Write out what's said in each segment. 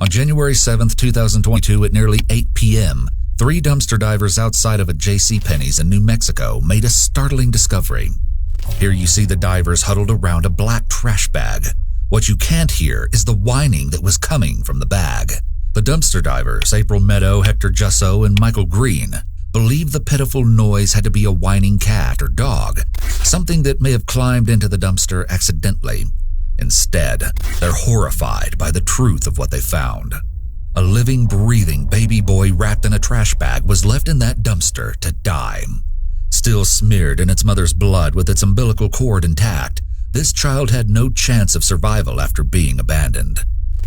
On January 7th, 2022 at nearly 8 p.m., 3 dumpster divers outside of a JCPenney's in New Mexico made a startling discovery. Here you see the divers huddled around a black trash bag. What you can't hear is the whining that was coming from the bag. The dumpster divers, April Meadow, Hector Jusso, and Michael Green, believe the pitiful noise had to be a whining cat or dog, something that may have climbed into the dumpster accidentally. Instead, they're horrified by the truth of what they found. A living, breathing baby boy wrapped in a trash bag was left in that dumpster to die. Still smeared in its mother's blood with its umbilical cord intact, this child had no chance of survival after being abandoned.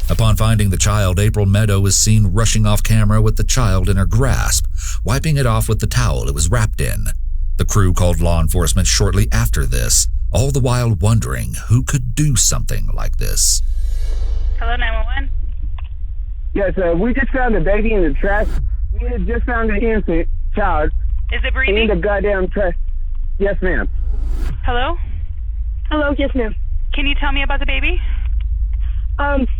Upon finding the child, April Meadow is seen rushing off camera with the child in her grasp, wiping it off with the towel it was wrapped in. The crew called law enforcement shortly after this, all the while wondering who could do something like this. Hello, 911? Yes, we just found a baby in the trash. We had just found an infant child. Is it breathing? In the goddamn trash. Yes, ma'am. Hello? Hello, yes, ma'am. Can you tell me about the baby?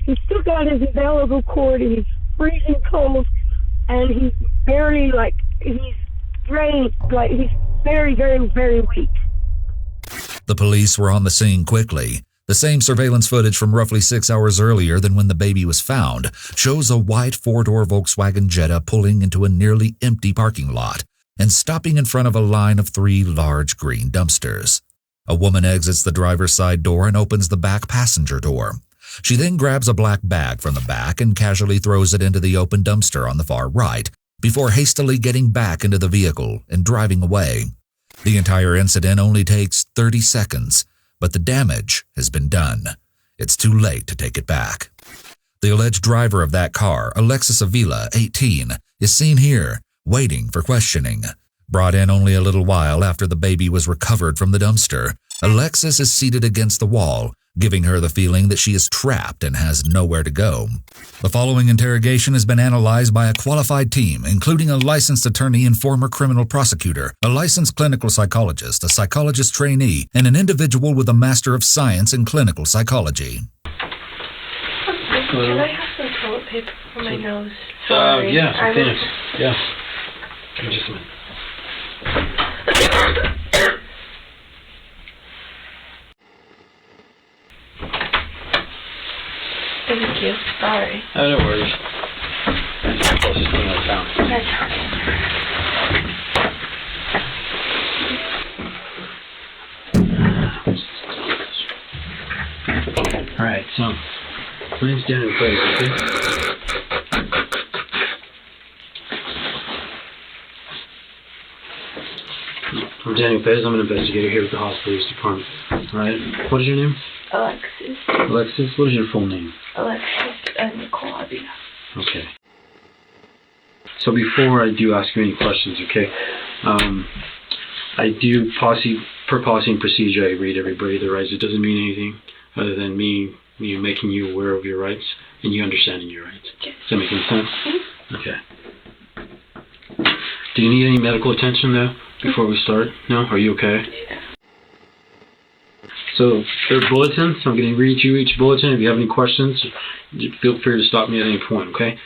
He's still got his umbilical cord, and he's freezing cold, and he's barely, he's drained, he's very, very, very weak. The police were on the scene quickly. The same surveillance footage from roughly 6 hours earlier than when the baby was found shows a white 4-door Volkswagen Jetta pulling into a nearly empty parking lot and stopping in front of a line of 3 large green dumpsters. A woman exits the driver's side door and opens the back passenger door. She then grabs a black bag from the back and casually throws it into the open dumpster on the far right, before hastily getting back into the vehicle and driving away. The entire incident only takes 30 seconds, but the damage has been done. It's too late to take it back. The alleged driver of that car, Alexis Avila, 18, is seen here, waiting for questioning. Brought in only a little while after the baby was recovered from the dumpster, Alexis is seated against the wall, giving her the feeling that she is trapped and has nowhere to go. The following interrogation has been analyzed by a qualified team, including a licensed attorney and former criminal prosecutor, a licensed clinical psychologist, a psychologist trainee, and an individual with a Master of Science in Clinical Psychology. Can I have some toilet paper for my nose? Sorry. Yeah, thanks. Yeah. Give me just a minute. Thank you. Sorry. Oh, no worries. That's the closest thing I found. Alright, so mine's down in place, okay? I'm Daniel Pez. I'm an investigator here with the Hospital Police Department. Alright, what is your name? Alexis. Alexis? What is your full name? Alexis Nicole Avila. Okay. So before I do ask you any questions, okay, I do per policy and procedure, I read everybody their rights. It doesn't mean anything other than me making you aware of your rights and you understanding your rights. Okay. Does that make any sense? Mm-hmm. Okay. Do you need any medical attention though before we start? No? Are you okay? Yeah. So there are bulletins. I'm going to read you each bulletin. If you have any questions, feel free to stop me at any point, okay?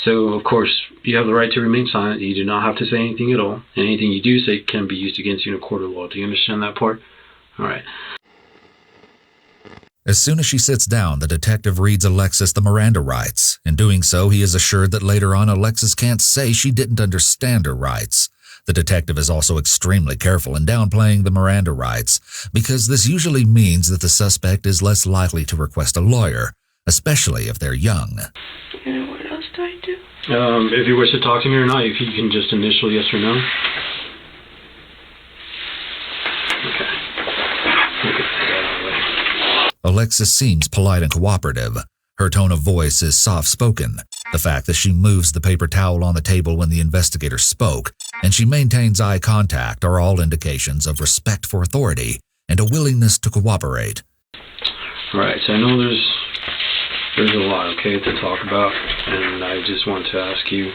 So, of course, you have the right to remain silent. You do not have to say anything at all. And anything you do say can be used against you in a court of law. Do you understand that part? All right. As soon as she sits down, the detective reads Alexis the Miranda rights. In doing so, he is assured that later on Alexis can't say she didn't understand her rights. The detective is also extremely careful in downplaying the Miranda rights, because this usually means that the suspect is less likely to request a lawyer, especially if they're young. And what else do I do? If you wish to talk to me or not, you can just initial yes or no. Okay. Alexis seems polite and cooperative. Her tone of voice is soft-spoken. The fact that she moves the paper towel on the table when the investigator spoke, and she maintains eye contact are all indications of respect for authority and a willingness to cooperate. Right, so I know there's a lot, okay, to talk about, and I just want to ask you,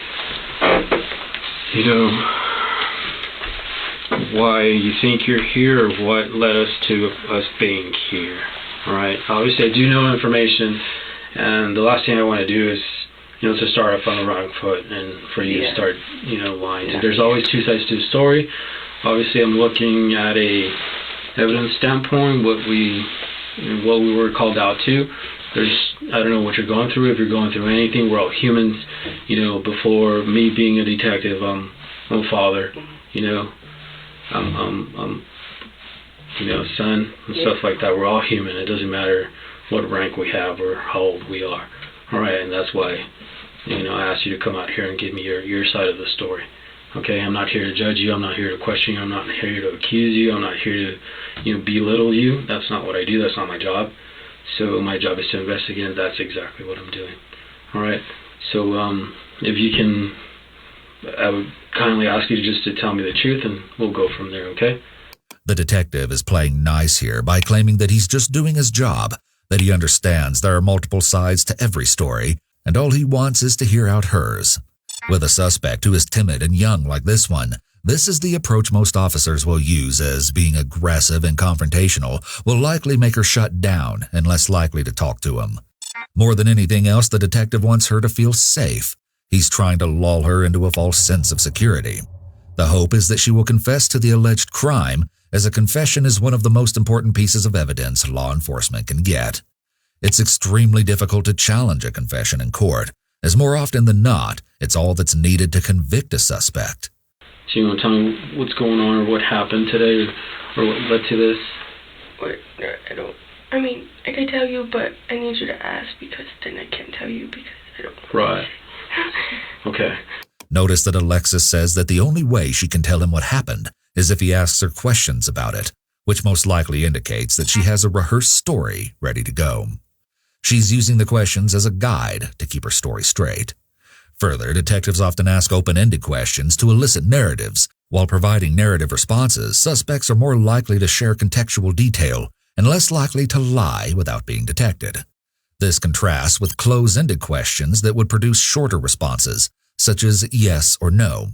why you think you're here, or what led us to us being here. Alright, obviously I do know information, and the last thing I want to do is to start off on the wrong foot and for you to start, lying. So there's always two sides to the story. Obviously, I'm looking at a evidence standpoint, what we were called out to. I don't know what you're going through. If you're going through anything, we're all humans. Before me being a detective, I'm a father. I'm son and stuff like that. We're all human. It doesn't matter what rank we have or how old we are. All right, and that's why, I asked you to come out here and give me your side of the story. Okay, I'm not here to judge you. I'm not here to question you. I'm not here to accuse you. I'm not here to, belittle you. That's not what I do. That's not my job. So my job is to investigate, and that's exactly what I'm doing. All right. So if you can, I would kindly ask you just to tell me the truth, and we'll go from there. Okay? The detective is playing nice here by claiming that he's just doing his job, that he understands there are multiple sides to every story, and all he wants is to hear out hers. With a suspect who is timid and young like this one, this is the approach most officers will use, as being aggressive and confrontational will likely make her shut down and less likely to talk to him. More than anything else, the detective wants her to feel safe. He's trying to lull her into a false sense of security. The hope is that she will confess to the alleged crime, as a confession is one of the most important pieces of evidence law enforcement can get. It's extremely difficult to challenge a confession in court, as more often than not, it's all that's needed to convict a suspect. So you want to tell me what's going on or what happened today or what led to this? I can tell you, but I need you to ask, because then I can't tell you because I don't. Right. Okay. Notice that Alexis says that the only way she can tell him what happened is if he asks her questions about it, which most likely indicates that she has a rehearsed story ready to go. She's using the questions as a guide to keep her story straight. Further, detectives often ask open-ended questions to elicit narratives. While providing narrative responses, suspects are more likely to share contextual detail and less likely to lie without being detected. This contrasts with close-ended questions that would produce shorter responses, such as yes or no.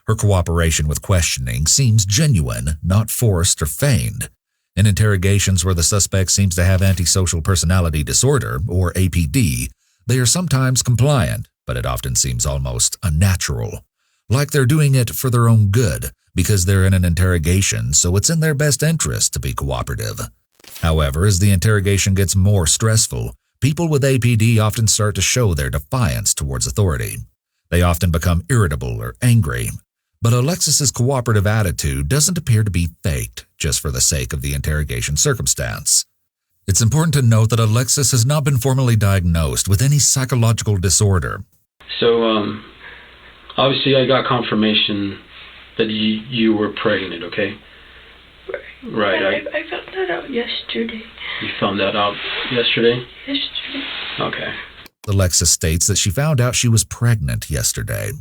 Her cooperation with questioning seems genuine, not forced or feigned. In interrogations where the suspect seems to have antisocial personality disorder, or APD, they are sometimes compliant, but it often seems almost unnatural. Like they're doing it for their own good, because they're in an interrogation, so it's in their best interest to be cooperative. However, as the interrogation gets more stressful, people with APD often start to show their defiance towards authority. They often become irritable or angry. But Alexis's cooperative attitude doesn't appear to be faked just for the sake of the interrogation circumstance. It's important to note that Alexis has not been formally diagnosed with any psychological disorder. So, obviously I got confirmation that you were pregnant, okay? Right. I found that out yesterday. You found that out yesterday? Yesterday. Okay. Alexis states that she found out she was pregnant yesterday.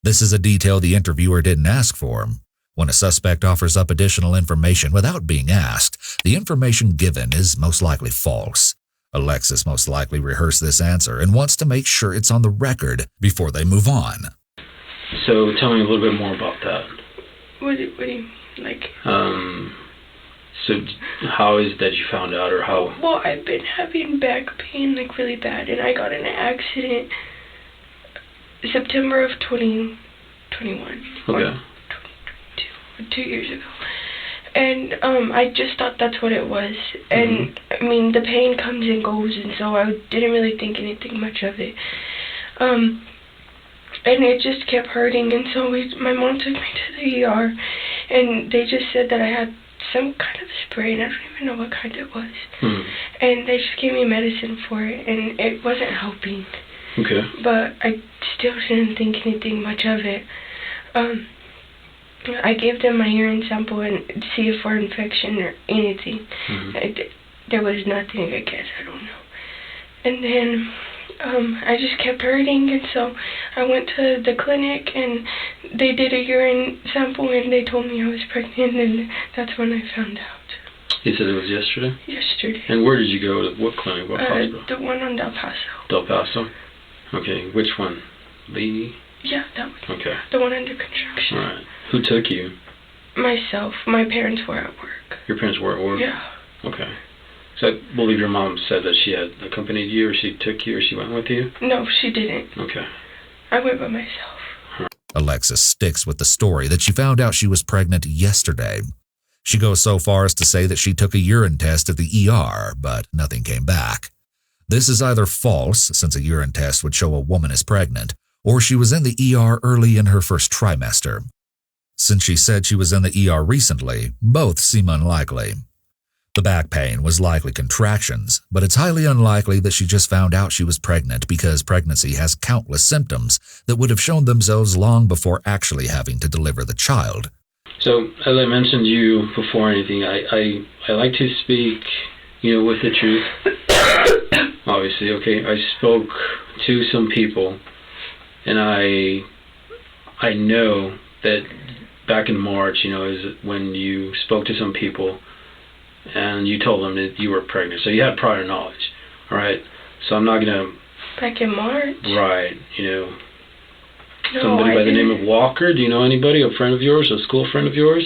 This is a detail the interviewer didn't ask for. When a suspect offers up additional information without being asked, the information given is most likely false. Alexis most likely rehearsed this answer and wants to make sure it's on the record before they move on. So tell me a little bit more about that. What do you mean? Like? So how is it that you found out, or how? Well, I've been having back pain, like really bad, and I got in an accident September of 2021. Okay. 2 years ago. And I just thought that's what it was. And I mean, the pain comes and goes, and so I didn't really think anything much of it. And it just kept hurting, and so my mom took me to the ER, and they just said that I had some kind of spray, and I don't even know what kind it was. And they just gave me medicine for it, and it wasn't helping. Okay. But I still didn't think anything much of it. I gave them my urine sample and see if for infection or anything. There was nothing, I guess, I don't know. And then I just kept hurting, and so I went to the clinic, and they did a urine sample, and they told me I was pregnant, and that's when I found out. You said it was yesterday? Yesterday. And where did you go? What clinic? What hospital? The one on Del Paso. Del Paso? Okay, which one? Lee? Yeah, that one. Okay. The one under construction. All right. Who took you? Myself. My parents were at work. Your parents were at work? Yeah. Okay. So I believe your mom said that she had accompanied you, or she took you, or she went with you? No, she didn't. Okay. I went by myself. Alexis sticks with the story that she found out she was pregnant yesterday. She goes so far as to say that she took a urine test at the ER, but nothing came back. This is either false, since a urine test would show a woman is pregnant, or she was in the ER early in her first trimester. Since she said she was in the ER recently, both seem unlikely. The back pain was likely contractions, but it's highly unlikely that she just found out she was pregnant because pregnancy has countless symptoms that would have shown themselves long before actually having to deliver the child. So, as I mentioned to you before anything, I like to speak, with the truth. Obviously, okay, I spoke to some people, and I know that back in March, is when you spoke to some people, and you told them that you were pregnant. So you had prior knowledge, all right? So I'm not going to... Back in March? Right, No, somebody by the name of Walker. Do you know anybody, a friend of yours, a school friend of yours,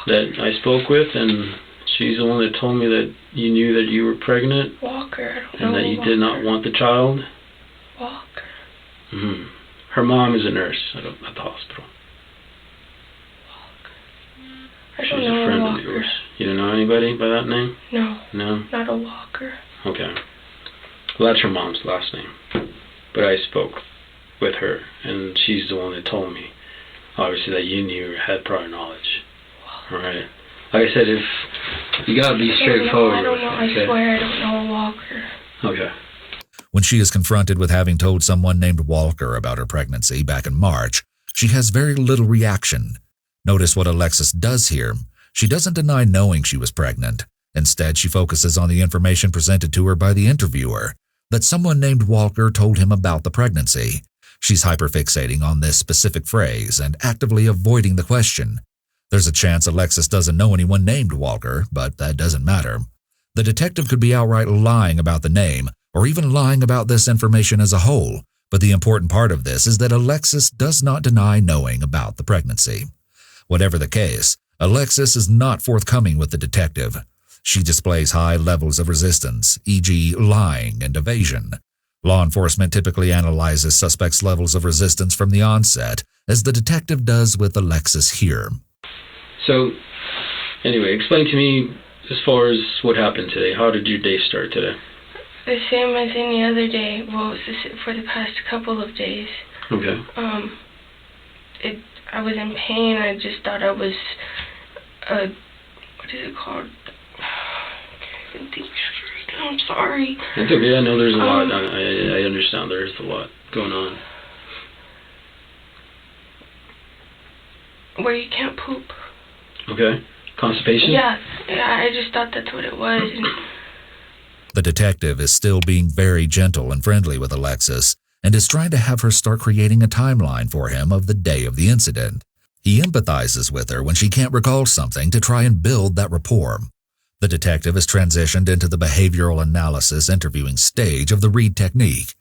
that I spoke with, and she's the one that told me that you knew that you were pregnant? Walker, I don't know. And that you did not want the child? Walker. Mm-hmm. Her mom is a nurse at the hospital. I She's don't a know friend a of Walker. yours. You don't know anybody by that name? No. No? Not a Walker. Okay. Well, that's her mom's last name. But I spoke with her, and she's the one that told me, obviously, that you knew or had prior knowledge. All right. Like I said, if you gotta be straightforward. I don't know. Okay? I swear I don't know a Walker. Okay. When she is confronted with having told someone named Walker about her pregnancy back in March, she has very little reaction. Notice what Alexis does here. She doesn't deny knowing she was pregnant. Instead, she focuses on the information presented to her by the interviewer, that someone named Walker told him about the pregnancy. She's hyperfixating on this specific phrase and actively avoiding the question. There's a chance Alexis doesn't know anyone named Walker, but that doesn't matter. The detective could be outright lying about the name, or even lying about this information as a whole, but the important part of this is that Alexis does not deny knowing about the pregnancy. Whatever the case, Alexis is not forthcoming with the detective. She displays high levels of resistance, e.g. lying and evasion. Law enforcement typically analyzes suspects' levels of resistance from the onset, as the detective does with Alexis here. So, anyway, explain to me as far as what happened today. How did your day start today? The same as any other day. Well, for the past couple of days. Okay. I was in pain. I just thought I was, what is it called? I can't even think straight. I'm sorry. It's okay. I know there's a lot. I understand there's a lot going on. Where you can't poop. Okay. Constipation? Yeah, I just thought that's what it was. The detective is still being very gentle and friendly with Alexis and is trying to have her start creating a timeline for him of the day of the incident. He empathizes with her when she can't recall something to try and build that rapport. The detective has transitioned into the behavioral analysis interviewing stage of the Reed technique.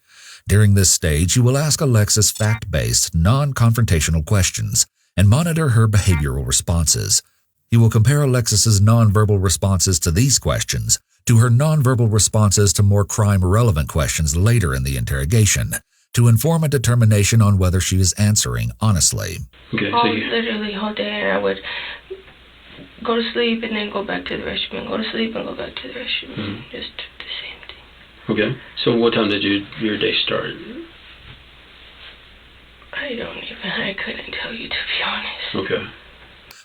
During this stage, you will ask Alexis fact-based, non-confrontational questions and monitor her behavioral responses. He will compare Alexis's nonverbal responses to these questions to her nonverbal responses to more crime-relevant questions later in the interrogation to inform a determination on whether she is answering honestly. Okay, literally all day, and I would go to sleep and then go back to the restroom, and go to sleep and go back to the restroom. Mm-hmm. Just the same thing. Okay. So what time did your day start? I couldn't tell you, to be honest. Okay.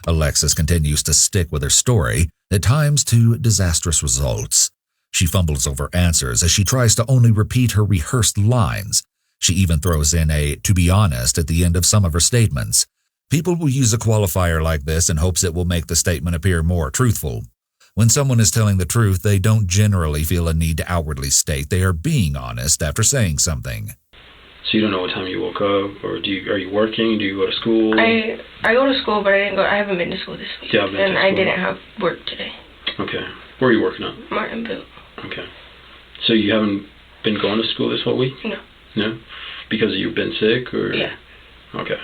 Alexis continues to stick with her story, at times to disastrous results. She fumbles over answers as she tries to only repeat her rehearsed lines. She even throws in a "to be honest" at the end of some of her statements. People will use a qualifier like this in hopes it will make the statement appear more truthful. When someone is telling the truth, they don't generally feel a need to outwardly state they are being honest after saying something. So you don't know what time you woke up, or are you working? Do you go to school? I go to school, but I haven't been to school this week. Yeah, and I didn't have work today. Okay. Where are you working at? Martinville. Okay. So you haven't been going to school this whole week? No. No? Because you've been sick, or? Yeah. Okay.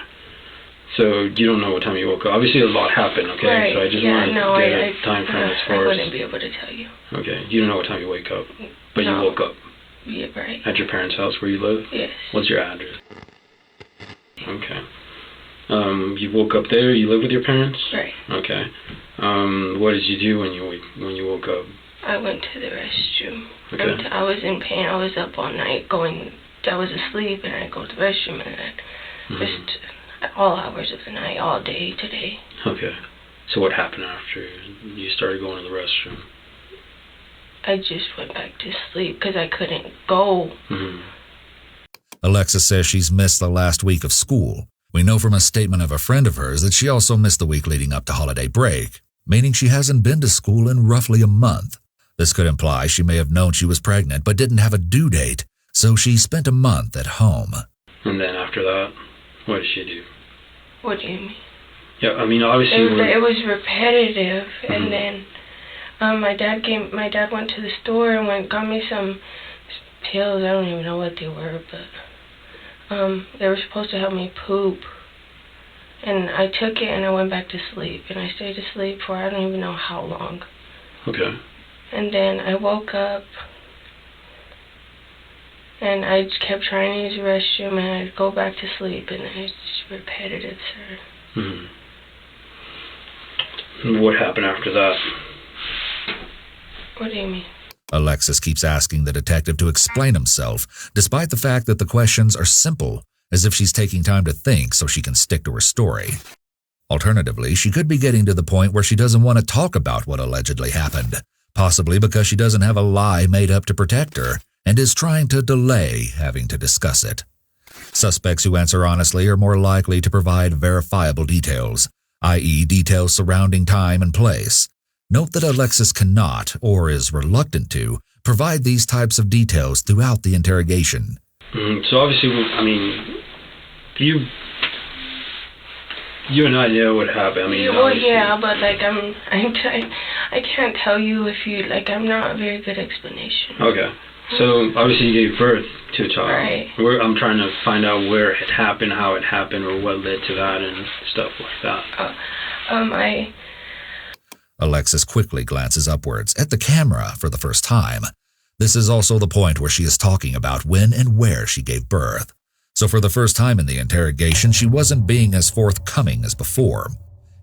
So you don't know what time you woke up. Obviously, a lot happened, okay? Right. So I just want to get a time frame as far I as... wouldn't be able to tell you. Okay. You don't know what time you wake up, but No. you woke up. Yeah, right. At your parents' house where you live? Yes. What's your address? Okay. You woke up there. You live with your parents? Right. Okay. What did you do when you woke up? I went to the restroom. Okay. I was in pain. I was up all night I was asleep, and I go to the restroom, and just all hours of the night, all day today. Okay. So what happened after you started going to the restroom? I just went back to sleep because I couldn't go. Alexis says she's missed the last week of school. We know from a statement of a friend of hers that she also missed the week leading up to holiday break, meaning she hasn't been to school in roughly a month. This could imply she may have known she was pregnant but didn't have a due date, so she spent a month at home. And then after that, what did she do? What do you mean? Yeah, I mean, obviously... It was repetitive, and then my dad went to the store and got me some pills. I don't even know what they were, but they were supposed to help me poop. And I took it and I went back to sleep, and I stayed asleep for I don't even know how long. Okay. And then I woke up, and I just kept trying to use the restroom, and I'd go back to sleep, and it's just repetitive, sir. What happened after that? What do you mean? Alexis keeps asking the detective to explain himself, despite the fact that the questions are simple, as if she's taking time to think so she can stick to her story. Alternatively, she could be getting to the point where she doesn't want to talk about what allegedly happened, possibly because she doesn't have a lie made up to protect her and is trying to delay having to discuss it. Suspects who answer honestly are more likely to provide verifiable details, i.e. details surrounding time and place. Note that Alexis cannot, or is reluctant to, provide these types of details throughout the interrogation. So obviously, I mean, you have no idea what happened. I mean, well, yeah, but like I can't tell you if you like. I'm not a very good explanation. Okay. So obviously you gave birth to a child. Right. I'm trying to find out where it happened, how it happened, or what led to that and stuff like that. Alexis quickly glances upwards at the camera for the first time. This is also the point where she is talking about when and where she gave birth. So for the first time in the interrogation, she wasn't being as forthcoming as before.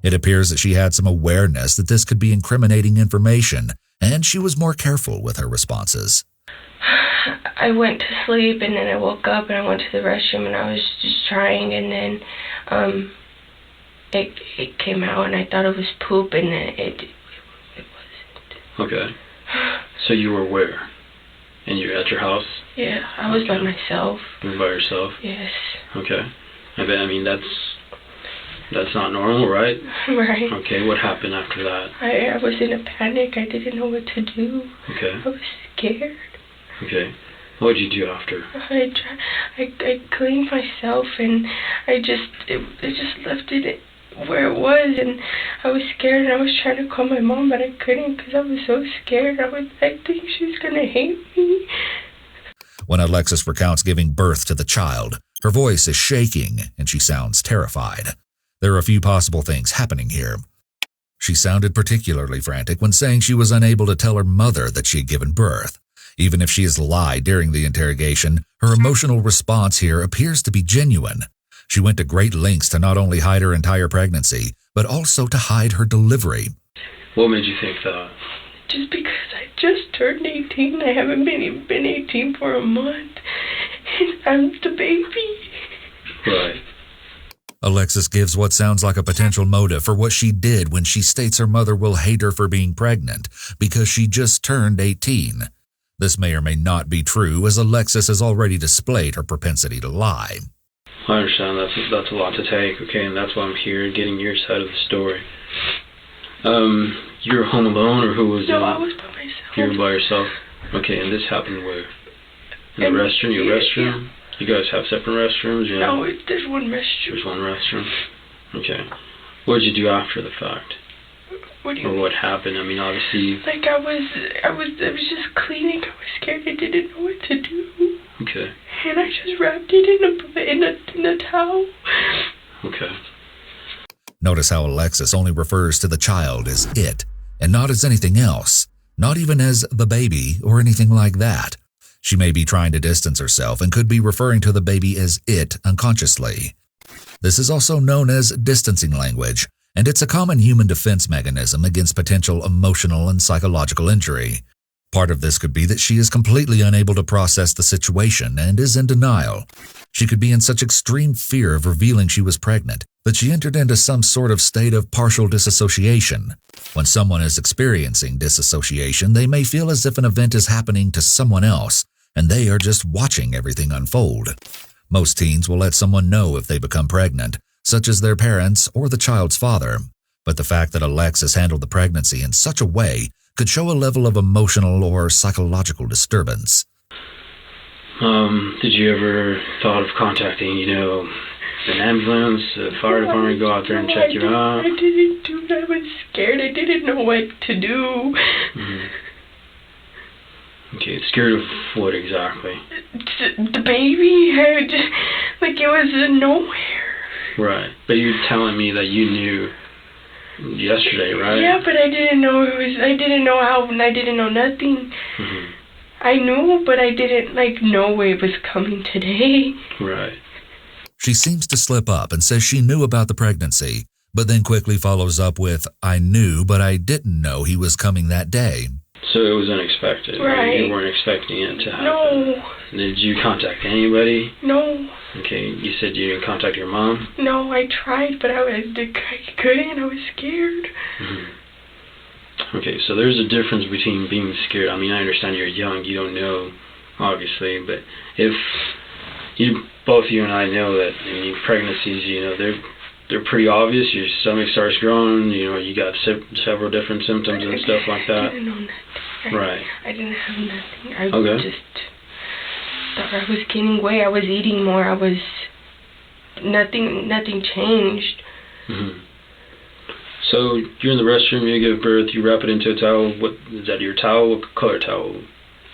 It appears that she had some awareness that this could be incriminating information, and she was more careful with her responses. I went to sleep, and then I woke up, and I went to the restroom, and I was just trying, and then it came out, and I thought it was poop, and then it wasn't. Okay. So you were where? And you're at your house? Yeah, I was by myself. You were by yourself? Yes. Okay. I mean, that's not normal, right? Right. Okay, what happened after that? I was in a panic. I didn't know what to do. Okay. I was scared. Okay. What did you do after? I cleaned myself, and I just left it where it was, and I was scared, and I was trying to call my mom, but I couldn't because I was so scared. I think she's gonna hate me. When Alexis recounts giving birth to the child, her voice is shaking and she sounds terrified. There are a few possible things happening here. She sounded particularly frantic when saying she was unable to tell her mother that she had given birth. Even if she has lied during the interrogation, her emotional response here appears to be genuine. She went to great lengths to not only hide her entire pregnancy, but also to hide her delivery. What made you think that? Just because I just turned 18. I haven't been 18 for a month. And I'm the baby. Right. Alexis gives what sounds like a potential motive for what she did when she states her mother will hate her for being pregnant because she just turned 18. This may or may not be true, as Alexis has already displayed her propensity to lie. I understand that's a lot to take, okay, and that's why I'm here, getting your side of the story. You were home alone, or who was No, I was by myself. You were by yourself? Okay, and this happened where? In the restroom? Your restroom? Yeah. You guys have separate restrooms? Yeah. No, there's one restroom. There's one restroom? Okay. What did you do after the fact? What do you Or mean? what happened? I mean, obviously... Like, I was just cleaning. I was scared. I didn't know what to do. Okay. And I just wrapped it in a towel. Okay. Notice how Alexis only refers to the child as it, and not as anything else, not even as the baby or anything like that. She may be trying to distance herself and could be referring to the baby as it unconsciously. This is also known as distancing language, and it's a common human defense mechanism against potential emotional and psychological injury. Part of this could be that she is completely unable to process the situation and is in denial. She could be in such extreme fear of revealing she was pregnant that she entered into some sort of state of partial disassociation. When someone is experiencing disassociation, they may feel as if an event is happening to someone else, and they are just watching everything unfold. Most teens will let someone know if they become pregnant, such as their parents or the child's father. But the fact that Alexis handled the pregnancy in such a way could show a level of emotional or psychological disturbance. Did you ever thought of contacting, an ambulance, the fire department, go out there and check you out? I didn't do that. I was scared. I didn't know what to do. Okay, scared of what exactly? The baby had, it was nowhere. Right, but you're telling me that you knew yesterday, right? Yeah, but I didn't know I didn't know how, and I didn't know nothing. I knew, but I didn't, know it was coming today. Right. She seems to slip up and says she knew about the pregnancy, but then quickly follows up with, I knew, but I didn't know he was coming that day. So it was unexpected. Right. You weren't expecting it to happen. No. Did you contact anybody? No. Okay, you said you didn't contact your mom? No, I tried, but I couldn't. I was scared. Okay, so there's a difference between being scared. I understand you're young, you don't know, obviously, but if both you and I know that pregnancies, they're pretty obvious. Your stomach starts growing, you got several different symptoms and stuff like that. I didn't know nothing. Right. I didn't have nothing. I just thought I was gaining weight. I was eating more. Nothing changed. So you're in the restroom, you give birth, you wrap it into a towel. What is that? Your towel? What color towel?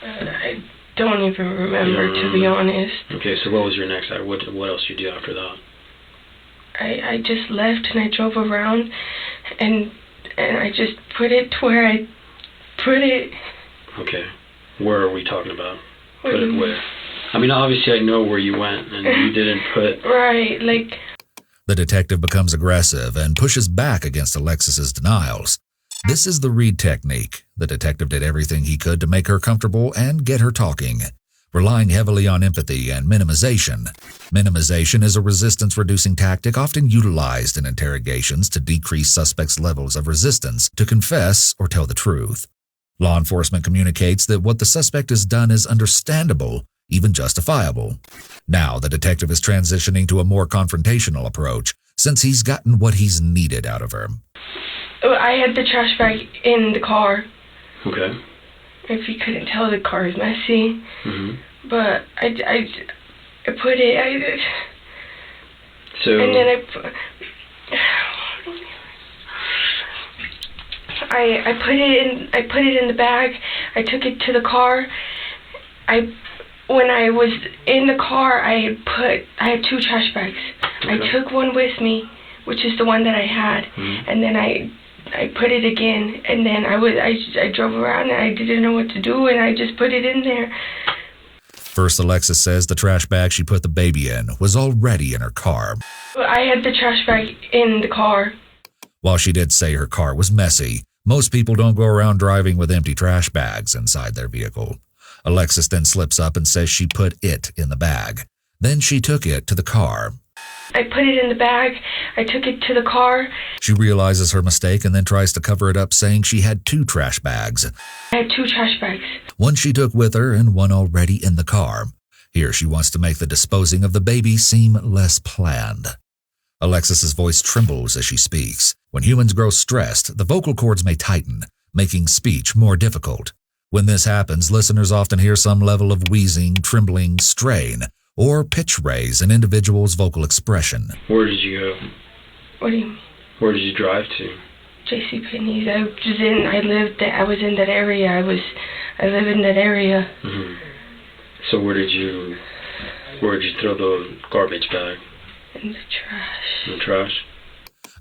I don't even remember, to be honest. Okay, so what was your next act? What else did you do after that? I just left and I drove around and I just put it to where I put it. Okay. Where are we talking about? Put it where? Obviously I know where you went and you didn't put... Right, The detective becomes aggressive and pushes back against Alexis's denials. This is the read technique. The detective did everything he could to make her comfortable and get her talking, relying heavily on empathy and minimization. Minimization is a resistance-reducing tactic often utilized in interrogations to decrease suspects' levels of resistance to confess or tell the truth. Law enforcement communicates that what the suspect has done is understandable, even justifiable. Now, the detective is transitioning to a more confrontational approach, since he's gotten what he's needed out of her. I had the trash bag in the car. Okay. If you couldn't tell, the car is messy. But I put it. So. And then I put it in the bag. I took it to the car. When I was in the car, I had 2 trash bags. Okay. I took one with me, which is the one that I had, and then I put it again, and then I drove around and I didn't know what to do, and I just put it in there. First, Alexis says the trash bag she put the baby in was already in her car. I had the trash bag in the car. While she did say her car was messy, most people don't go around driving with empty trash bags inside their vehicle. Alexis then slips up and says she put it in the bag. Then she took it to the car. I put it in the bag. I took it to the car. She realizes her mistake and then tries to cover it up, saying she had 2 trash bags. I had 2 trash bags. One she took with her and one already in the car. Here she wants to make the disposing of the baby seem less planned. Alexis's voice trembles as she speaks. When humans grow stressed, the vocal cords may tighten, making speech more difficult. When this happens, listeners often hear some level of wheezing, trembling, strain, or pitch raise in individuals' vocal expression. Where did you go? What do you mean? Where did you drive to? JCPenney's. I was in that area. I live in that area. So where did you throw the garbage bag? In the trash. In the trash?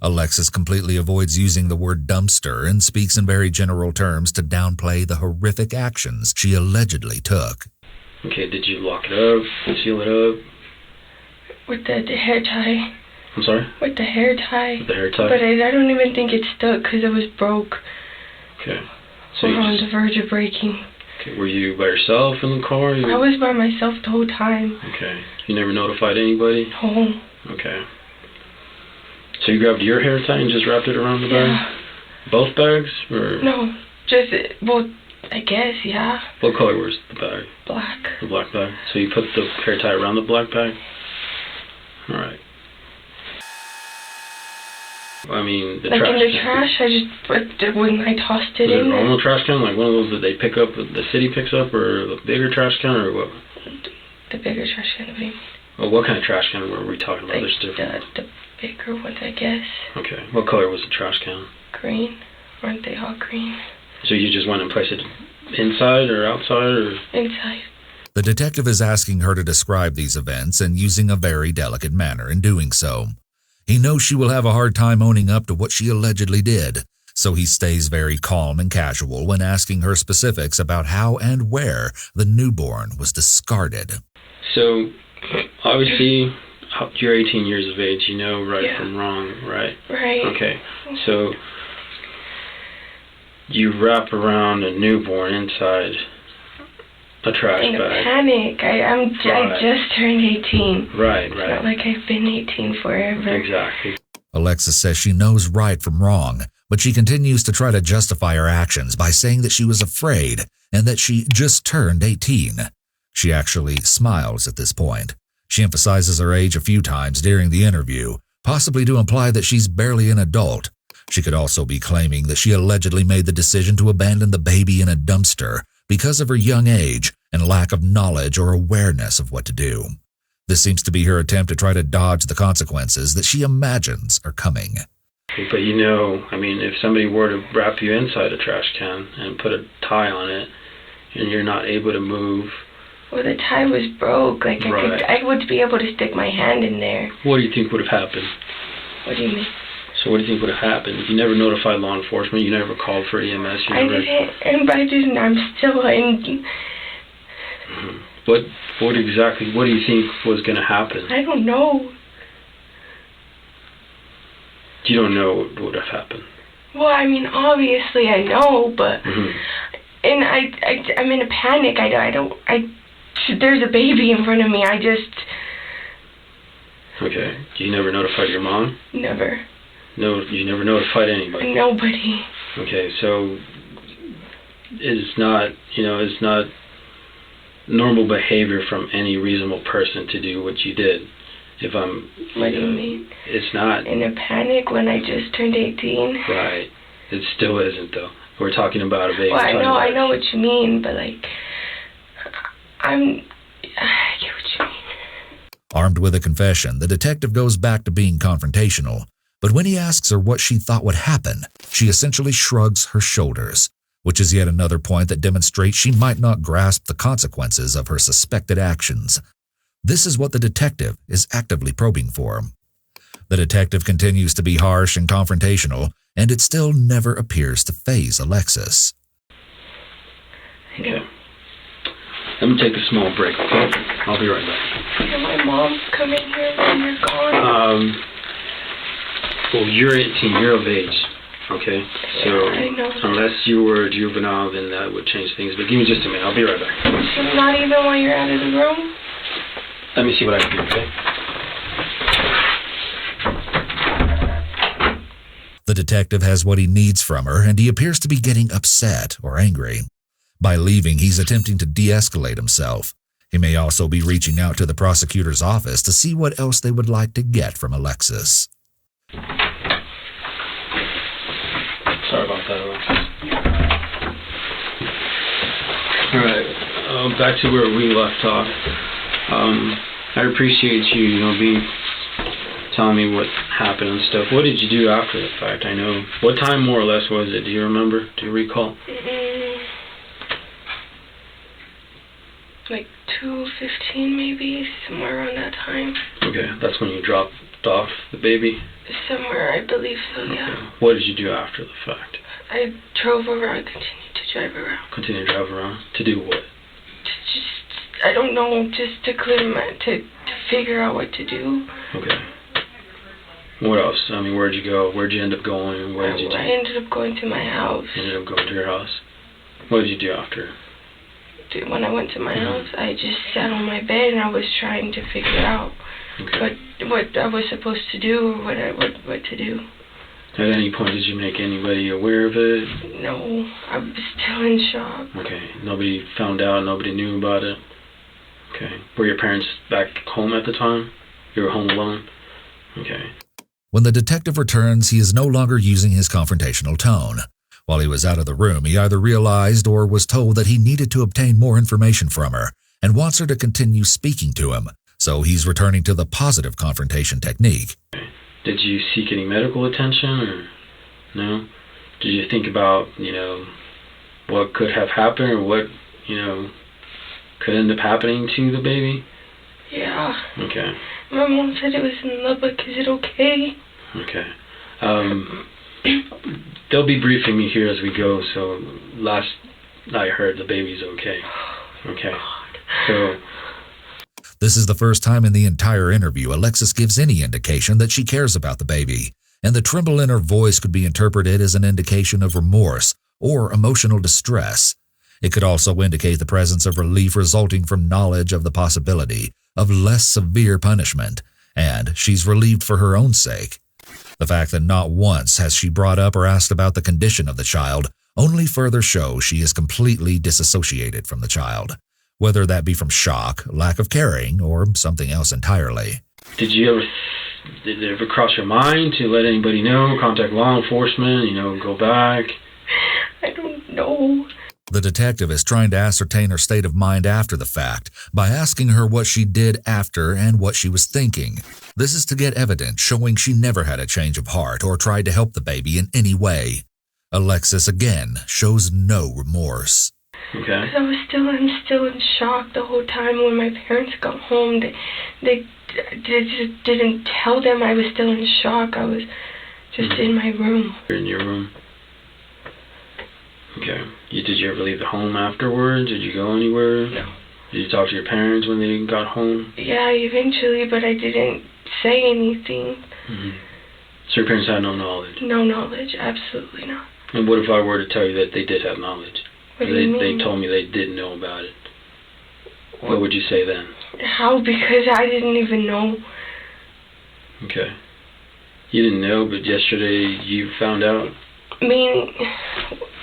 Alexis completely avoids using the word dumpster and speaks in very general terms to downplay the horrific actions she allegedly took. Okay, did you lock it up, seal it up? With the hair tie. I'm sorry? With the hair tie. With the hair tie? But I don't even think it stuck because it was broke. Okay. So we were on the verge of breaking. Okay, were you by yourself in the car? I was by myself the whole time. Okay. You never notified anybody? No. Okay. So you grabbed your hair tie and just wrapped it around the bag? Yeah. Both bags? Or? No, just, well, I guess, yeah. What color was the bag? Black. The black bag. So you put the hair tie around the black bag? Alright. I mean, the like trash in the can. trash, I just put, when I tossed it Was in it a there. normal trash can? Like one of those that they pick up, the city picks up, or the bigger trash can, or what? The bigger trash can, I mean. Well, what kind of trash can were we talking about? Like There's different. the bigger ones, I guess. Okay. What color was the trash can? Green. Aren't they all green? So you just went and placed it inside or outside, or? Inside. The detective is asking her to describe these events and using a very delicate manner in doing so. He knows she will have a hard time owning up to what she allegedly did, so he stays very calm and casual when asking her specifics about how and where the newborn was discarded. So, obviously, you're 18 years of age. You know right Yeah. from wrong, right? Right. Okay. So, you wrap around a newborn inside a trash In a bag. panic. I just turned 18. Right, It's right. not like I've been 18 forever. Exactly. Alexis says she knows right from wrong, but she continues to try to justify her actions by saying that she was afraid and that she just turned 18. She actually smiles at this point. She emphasizes her age a few times during the interview, possibly to imply that she's barely an adult. She could also be claiming that she allegedly made the decision to abandon the baby in a dumpster because of her young age and lack of knowledge or awareness of what to do. This seems to be her attempt to try to dodge the consequences that she imagines are coming. But you know, I mean, if somebody were to wrap you inside a trash can and put a tie on it, and you're not able to move. Well, the tie was broke. Like, Right. I would be able to stick my hand in there. What do you think would have happened? What do you mean? So what do you think would have happened? If you never notified law enforcement, you never called for EMS, you I never... didn't, and I'm still in... What exactly, what do you think was going to happen? I don't know. You don't know what would have happened. Well, I mean, obviously I know, but... And I'm in a panic. There's a baby in front of me. I just... Okay. You never notified your mom? Never. No, you never notified anybody? Nobody. Okay, so it's not normal behavior from any reasonable person to do what you did. What do you mean? It's not. In a panic when I just turned 18? Right. It still isn't, though. We're talking about a baby. Well, I know what you mean, but like, I get what you mean. Armed with a confession, the detective goes back to being confrontational, but when he asks her what she thought would happen, she essentially shrugs her shoulders, which is yet another point that demonstrates she might not grasp the consequences of her suspected actions. This is what the detective is actively probing for. The detective continues to be harsh and confrontational, and it still never appears to faze Alexis. Okay. Let me take a small break, okay? I'll be right back. Can my mom come in here when you're gone? Well, you're 18, you're of age, okay? So, I know. unless you were a juvenile, then that would change things. But give me just a minute, I'll be right back. So not even while you're out of the room? Let me see what I can do, okay? The detective has what he needs from her, and he appears to be getting upset or angry. By leaving, he's attempting to de-escalate himself. He may also be reaching out to the prosecutor's office to see what else they would like to get from Alexis. Sorry about that, Alexis. Alright, back to where we left off. I appreciate you, telling me what happened and stuff. What did you do after the fact? I know. What time more or less was it? Do you remember? Do you recall? Like 2:15 maybe, somewhere around that time. Okay, that's when you dropped off the baby? Somewhere, I believe so, yeah. Okay. What did you do after the fact? I drove around, continued to drive around. Continue to drive around? To do what? I don't know, just to clear to figure out what to do. Okay. What else? I mean, where'd you go? Where'd you end up going? Where did you do? I ended up going to my house. You ended up going to your house? What did you do after? When I went to my house, I just sat on my bed and I was trying to figure out what I was supposed to do or what to do. At any point, did you make anybody aware of it? No, I was still in shock. Okay, nobody found out, nobody knew about it? Okay. Were your parents back home at the time? You were home alone? Okay. When the detective returns, he is no longer using his confrontational tone. While he was out of the room, he either realized or was told that he needed to obtain more information from her and wants her to continue speaking to him, so he's returning to the positive confrontation technique. Did you seek any medical attention or no? Did you think about, what could have happened or what, could end up happening to the baby? Yeah. Okay. My mom said it was in the book. Is it okay? Okay. They'll be briefing me here as we go, so last I heard the baby's okay. Okay. So this is the first time in the entire interview Alexis gives any indication that she cares about the baby, and the tremble in her voice could be interpreted as an indication of remorse or emotional distress. It could also indicate the presence of relief resulting from knowledge of the possibility of less severe punishment, and she's relieved for her own sake. The fact that not once has she brought up or asked about the condition of the child only further shows she is completely disassociated from the child, whether that be from shock, lack of caring, or something else entirely. Did it ever cross your mind to let anybody know, contact law enforcement, go back? I don't know. The detective is trying to ascertain her state of mind after the fact by asking her what she did after and what she was thinking. This is to get evidence showing she never had a change of heart or tried to help the baby in any way. Alexis again shows no remorse. Okay. I'm still in shock the whole time. When my parents got home, they just didn't tell them I was still in shock. I was just in my room. You're in your room. Okay. Did you ever leave the home afterwards? Did you go anywhere? No. Did you talk to your parents when they got home? Yeah, eventually, but I didn't say anything. Mm-hmm. So your parents had no knowledge? No knowledge, absolutely not. And what if I were to tell you that they did have knowledge? What do you mean? They told me they didn't know about it. What would you say then? How? Because I didn't even know. Okay. You didn't know, but yesterday you found out? I mean,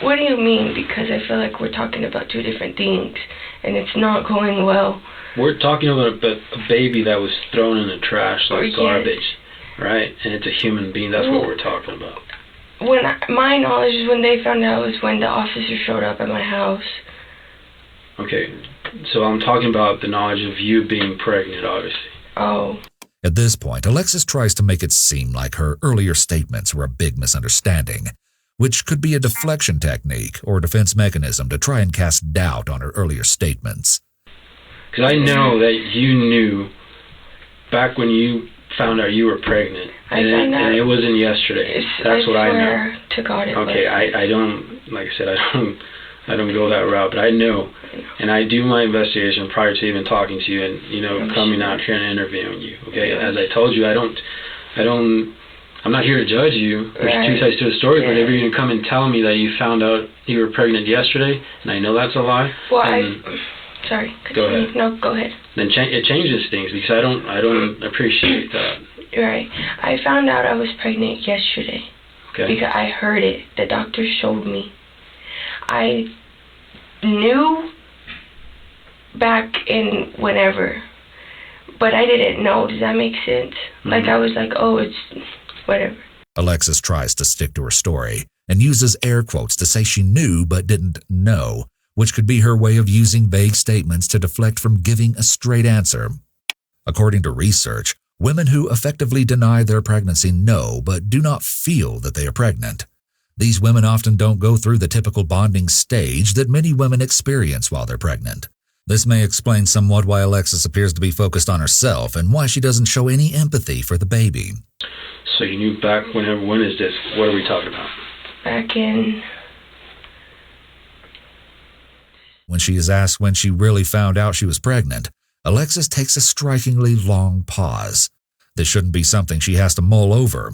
what do you mean? Because I feel like we're talking about two different things, and it's not going well. We're talking about a baby that was thrown in the trash like garbage, right? And it's a human being. That's what we're talking about. My knowledge is when they found out was when the officer showed up at my house. Okay, so I'm talking about the knowledge of you being pregnant, obviously. Oh. At this point, Alexis tries to make it seem like her earlier statements were a big misunderstanding, which could be a deflection technique or defense mechanism to try and cast doubt on her earlier statements. Because I know that you knew back when you found out you were pregnant, and it wasn't yesterday. That's what I know. I swear to God it was. Okay, I don't, like I said, I don't go that route, but I know. And I do my investigation prior to even talking to you and, coming out here and interviewing you, okay? As I told you, I'm not here to judge you. There's two sides to a story, but if you're going to come and tell me that you found out you were pregnant yesterday, and I know that's a lie. Well, sorry. Go ahead. No, go ahead. Then it changes things because I don't appreciate that. Right. I found out I was pregnant yesterday. Okay. Because I heard it. The doctor showed me. I knew back in whenever, but I didn't know. Does that make sense? Mm-hmm. Like I was like, oh, it's whatever. Alexis tries to stick to her story and uses air quotes to say she knew but didn't know, which could be her way of using vague statements to deflect from giving a straight answer. According to research, women who effectively deny their pregnancy know but do not feel that they are pregnant. These women often don't go through the typical bonding stage that many women experience while they're pregnant. This may explain somewhat why Alexis appears to be focused on herself and why she doesn't show any empathy for the baby. So you knew back when is this? What are we talking about? Back in... When she is asked when she really found out she was pregnant, Alexis takes a strikingly long pause. This shouldn't be something she has to mull over.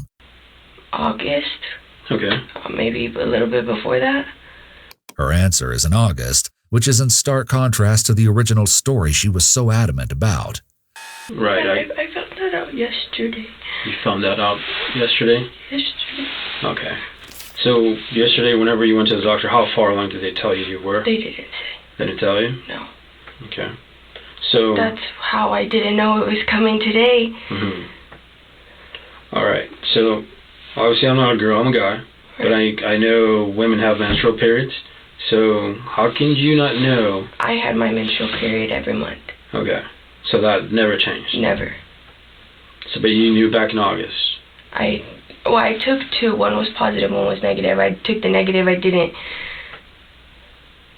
August. Okay. Maybe a little bit before that. Her answer is in August, which is in stark contrast to the original story she was so adamant about. Right. I found that out yesterday. You found that out yesterday? Yesterday. Okay. So yesterday, whenever you went to the doctor, how far along did they tell you you were? They didn't say. They didn't tell you? No. Okay. So... That's how I didn't know it was coming today. Mm-hmm. All right. So, obviously I'm not a girl, I'm a guy. But I know women have menstrual periods. So, how can you not know? I had my menstrual period every month. Okay. So that never changed? Never. So, but you knew back in August? I took two. One was positive, one was negative. I took the negative, I didn't.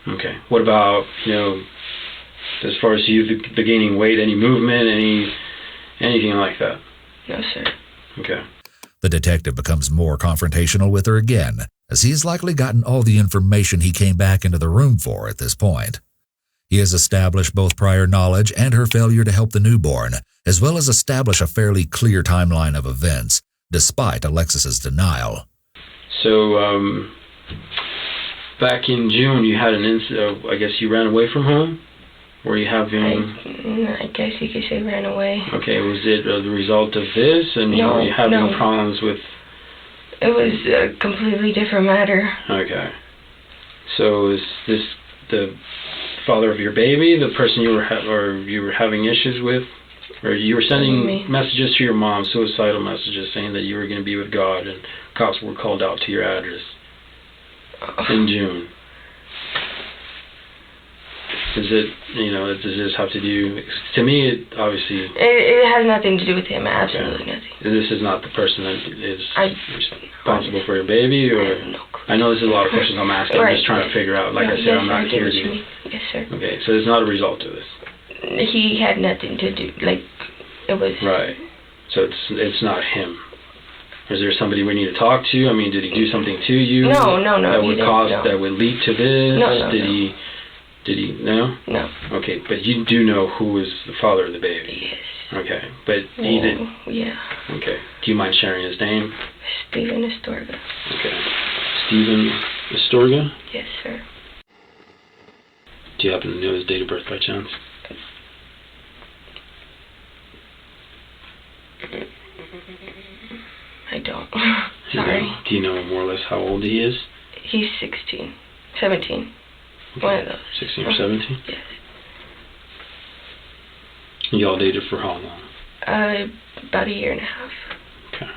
Okay. What about, as far as you the gaining weight, any movement, anything like that? No, sir. Okay. The detective becomes more confrontational with her again, as he has likely gotten all the information he came back into the room for at this point. He has established both prior knowledge and her failure to help the newborn, as well as establish a fairly clear timeline of events, despite Alexis's denial. So, back in June, you had an incident. I guess you ran away from home. Were you having? I guess you could say ran away. Okay, was it the result of this, and were you having problems with? It was a completely different matter. Okay. So is this the father of your baby, the person you were having issues with, or you were sending messages to your mom, suicidal messages, saying that you were going to be with God, and cops were called out to your address in June? Does it, does this have to do, to me, it obviously... It has nothing to do with him, absolutely nothing. This is not the person that is responsible for your baby, or... I know this is a lot of questions I'm asking, I'm just trying to figure out, like I said, I'm not here to... Yes, sir. Okay, so it's not a result of this? He had nothing to do, it was... Right, so it's not him. Is there somebody we need to talk to? I mean, did he do something to you? No. That would lead to this? No. Did he? No? No. Okay, but you do know who is the father of the baby? Yes. Okay, but he didn't? Yeah. Okay. Do you mind sharing his name? Stephen Astorga. Okay. Stephen Astorga? Yes, sir. Do you happen to know his date of birth by chance? I don't. Sorry. Do you know more or less how old he is? He's 16. 17. Okay. One of those. 16 or 17? Yes. Y'all dated for how long? About a year and a half. Okay.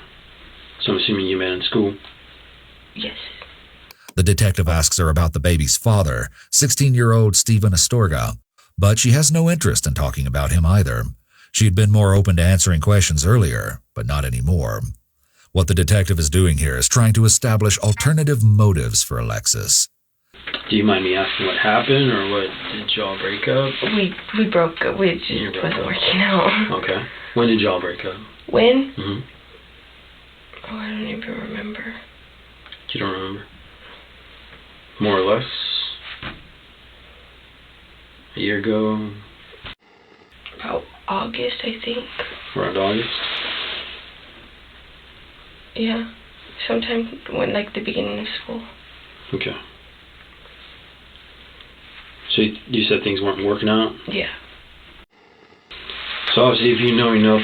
So I'm assuming you met in school? Yes. The detective asks her about the baby's father, 16-year-old Stephen Astorga, but she has no interest in talking about him either. She had been more open to answering questions earlier, but not anymore. What the detective is doing here is trying to establish alternative motives for Alexis. Do you mind me asking what happened, or what, did y'all break up? We broke up. We just wasn't working out. Okay. When did y'all break up? When? Mm-hmm. Oh, I don't even remember. You don't remember? More or less? A year ago? About August, I think. Around August? Yeah. Sometime when, the beginning of school. Okay. So you said things weren't working out? Yeah. So obviously if you know enough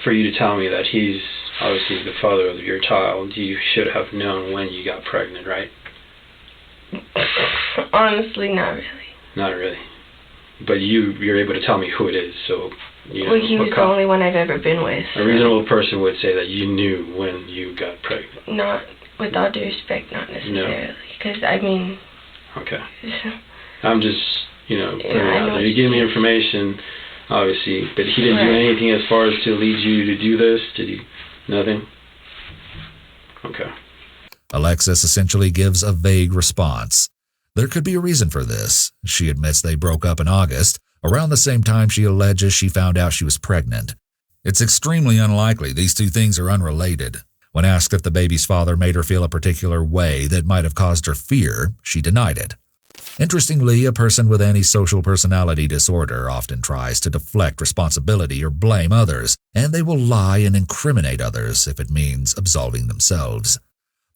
for you to tell me that he's obviously the father of your child, you should have known when you got pregnant, right? Honestly, not really. Not really. But you're able to tell me who it is, so... he was the only one I've ever been with. A reasonable person would say that you knew when you got pregnant. Not, with all due respect, not necessarily. Because, Okay. I'm just, putting it out there. You gave me information, obviously, but he didn't do anything as far as to lead you to do this? Did he? Nothing? Okay. Alexis essentially gives a vague response. There could be a reason for this. She admits they broke up in August, around the same time she alleges she found out she was pregnant. It's extremely unlikely these two things are unrelated. When asked if the baby's father made her feel a particular way that might have caused her fear, she denied it. Interestingly, a person with antisocial personality disorder often tries to deflect responsibility or blame others, and they will lie and incriminate others if it means absolving themselves.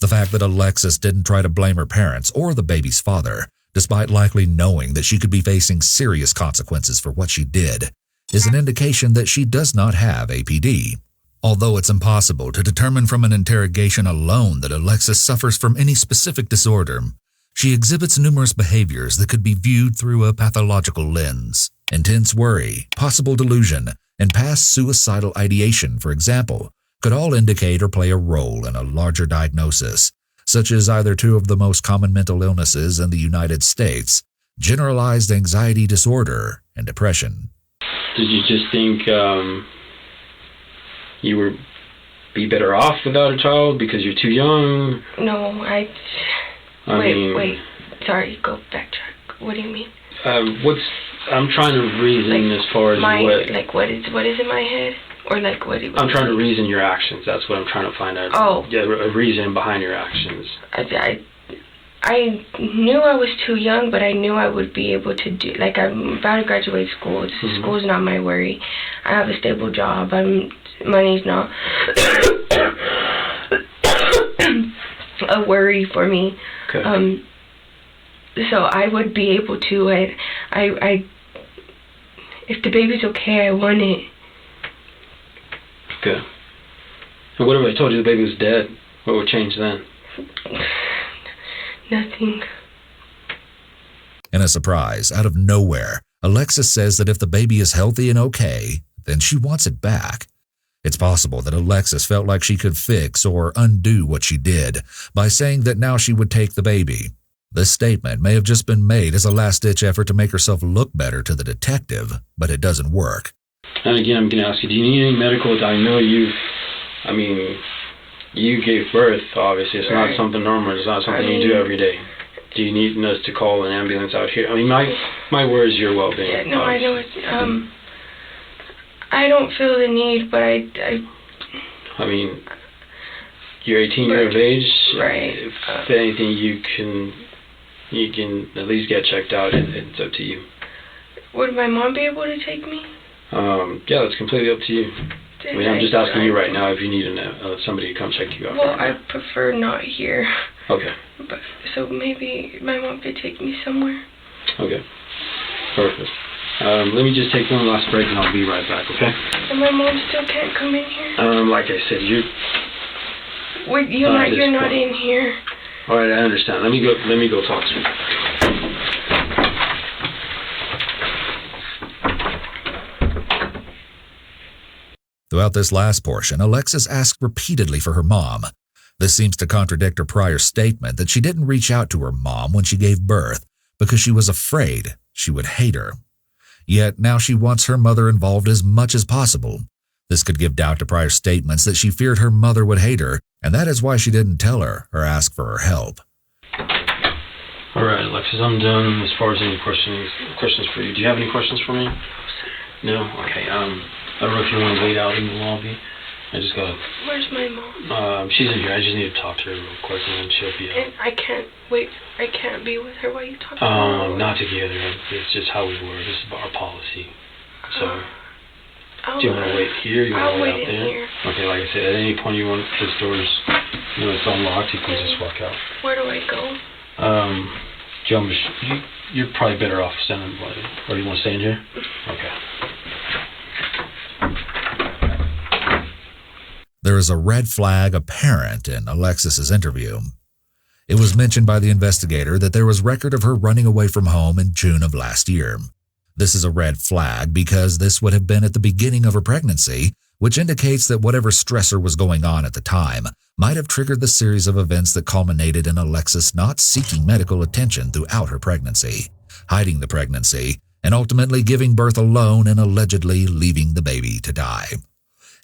The fact that Alexis didn't try to blame her parents or the baby's father, despite likely knowing that she could be facing serious consequences for what she did, is an indication that she does not have APD. Although it's impossible to determine from an interrogation alone that Alexis suffers from any specific disorder, she exhibits numerous behaviors that could be viewed through a pathological lens. Intense worry, possible delusion, and past suicidal ideation, for example, could all indicate or play a role in a larger diagnosis, such as either two of the most common mental illnesses in the United States, generalized anxiety disorder and depression. Did you just think you would be better off without a child because you're too young? No, Wait. Sorry, go backtrack. What do you mean? I'm trying to reason as far as what is in my head? Or I'm trying to reason your actions. That's what I'm trying to find out. Oh. Yeah, a reason behind your actions. I knew I was too young, but I knew I would be able to do, I'm about to graduate school. Mm-hmm. School's not my worry. I have a stable job. Money's not a worry for me. Okay. So I would be able to, if the baby's okay, I want it. Okay. And what if I told you the baby was dead? What would change then? Nothing. In a surprise, out of nowhere, Alexis says that if the baby is healthy and okay, then she wants it back. It's possible that Alexis felt like she could fix or undo what she did by saying that now she would take the baby. This statement may have just been made as a last-ditch effort to make herself look better to the detective, but it doesn't work. And again, I'm going to ask you, do you need any medical? I know you gave birth, obviously. It's not something normal. It's not something you do every day. Do you need us to call an ambulance out here? My word is your well-being. Yeah, no, obviously. I know it's, I don't feel the need, but you're 18 years of age. Right. If anything, you can at least get checked out. It's up to you. Would my mom be able to take me? Yeah, that's completely up to you. I'm just asking you right now if you need somebody to come check you out. Well, I prefer not here. Okay. But so maybe my mom could take me somewhere. Okay. Perfect. Let me just take one last break and I'll be right back, okay? And my mom still can't come in here? Like I said, you're not in here. Alright, I understand. Let me go talk to her. Throughout this last portion, Alexis asked repeatedly for her mom. This seems to contradict her prior statement that she didn't reach out to her mom when she gave birth because she was afraid she would hate her. Yet now she wants her mother involved as much as possible. This could give doubt to prior statements that she feared her mother would hate her, and that is why she didn't tell her or ask for her help. Alright, Alexis, I'm done as far as any questions for you. Do you have any questions for me? No? Okay, I don't know if you want to wait out in the lobby. Where's my mom? She's in here. I just need to talk to her real quick and then she'll be out. And I can't be with her while you talk to her? Not together. It's just how we work. This is our policy. So, do you want to wait here? You want to wait out there? Here. Okay, like I said, at any point you want this door's, it's unlocked, you can just walk out. Where do I go? Do you want me to you're probably better off standing, or do you want to stay in here? Okay. There is a red flag apparent in Alexis's interview. It was mentioned by the investigator that there was record of her running away from home in June of last year. This is a red flag because this would have been at the beginning of her pregnancy, which indicates that whatever stressor was going on at the time might have triggered the series of events that culminated in Alexis not seeking medical attention throughout her pregnancy, hiding the pregnancy, and ultimately giving birth alone and allegedly leaving the baby to die.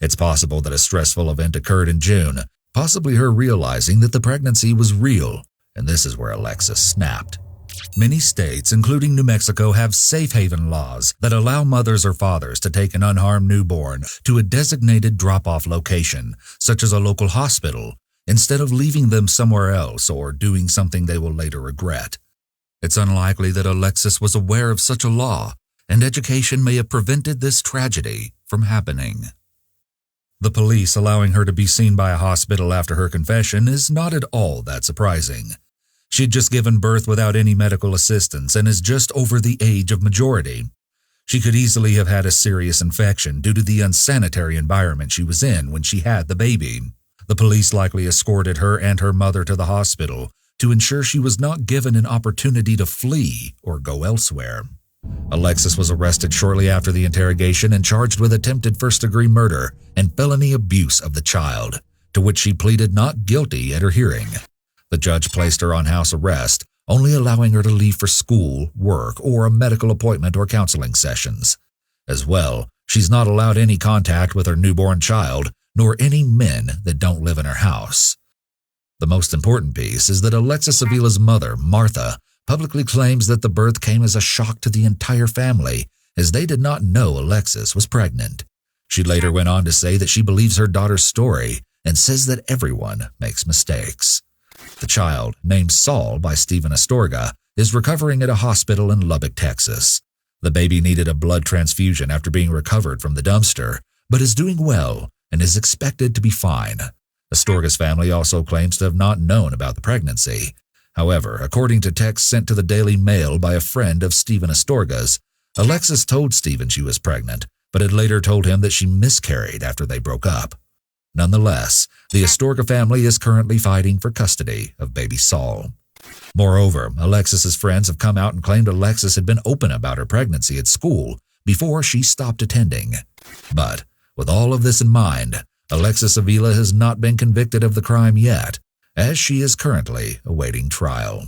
It's possible that a stressful event occurred in June, possibly her realizing that the pregnancy was real, and this is where Alexis snapped. Many states, including New Mexico, have safe haven laws that allow mothers or fathers to take an unharmed newborn to a designated drop-off location, such as a local hospital, instead of leaving them somewhere else or doing something they will later regret. It's unlikely that Alexis was aware of such a law, and education may have prevented this tragedy from happening. The police allowing her to be seen by a hospital after her confession is not at all that surprising. She'd just given birth without any medical assistance and is just over the age of majority. She could easily have had a serious infection due to the unsanitary environment she was in when she had the baby. The police likely escorted her and her mother to the hospital to ensure she was not given an opportunity to flee or go elsewhere. Alexis was arrested shortly after the interrogation and charged with attempted first-degree murder and felony abuse of the child, to which she pleaded not guilty at her hearing. The judge placed her on house arrest, only allowing her to leave for school, work, or a medical appointment or counseling sessions. As well, she's not allowed any contact with her newborn child, nor any men that don't live in her house. The most important piece is that Alexis Avila's mother, Martha, publicly claims that the birth came as a shock to the entire family, as they did not know Alexis was pregnant. She later went on to say that she believes her daughter's story and says that everyone makes mistakes. The child, named Saul by Stephen Astorga, is recovering at a hospital in Lubbock, Texas. The baby needed a blood transfusion after being recovered from the dumpster, but is doing well and is expected to be fine. Astorga's family also claims to have not known about the pregnancy. However, according to texts sent to the Daily Mail by a friend of Stephen Astorga's, Alexis told Stephen she was pregnant, but had later told him that she miscarried after they broke up. Nonetheless, the Astorga family is currently fighting for custody of baby Saul. Moreover, Alexis's friends have come out and claimed Alexis had been open about her pregnancy at school before she stopped attending. But, with all of this in mind, Alexis Avila has not been convicted of the crime yet, as she is currently awaiting trial.